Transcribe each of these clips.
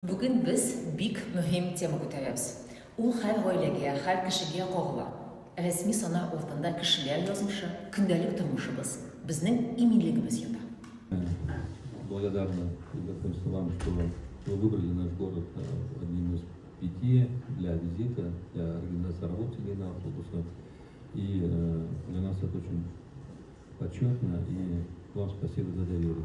Бүгін біз бик мөһим тема күтәрәбез. Ул һәр гаиләгә, һәр кешегә кагыла. Рәсми санак артында кешеләр язмышы, көндәлек тормышыбыз, безнең иминлегебез ята. Благодарны вам, что вы выбрали наш город одним из 5 для визита, для организации работы семейного автобуса. И для нас это очень почетно, и вам спасибо за доверие.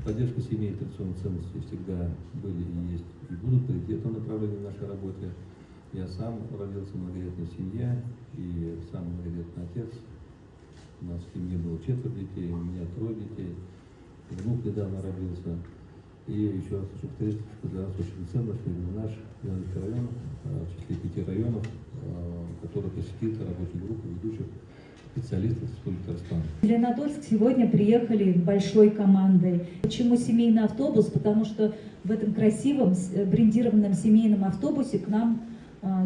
Поддержка семей и традиционных ценностей всегда были и есть, и будут приоритетом направления в нашей работе. Я сам родился в многодетной семье, и сам многодетный отец. У нас в семье было 4 детей, у меня 3 детей. Внук недавно родился. И еще раз хочу повторить, что для нас очень ценно, что именно наш Ленинский район, в числе 5 районов, который посетит рабочую группу ведущих специалистов Республики Татарстан. В Зеленодольск сегодня приехали большой командой. Почему семейный автобус? Потому что в этом красивом брендированном семейном автобусе к нам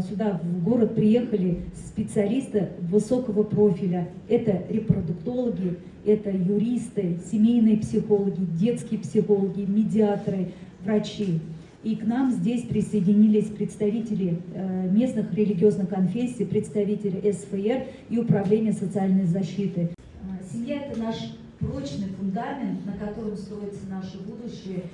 сюда в город приехали специалисты высокого профиля. Это репродуктологи, это юристы, семейные психологи, детские психологи, медиаторы, врачи. И к нам здесь присоединились представители местных религиозных конфессий, представители СФР и Управления социальной защиты. Семья – это наш прочный фундамент, на котором строится наше будущее.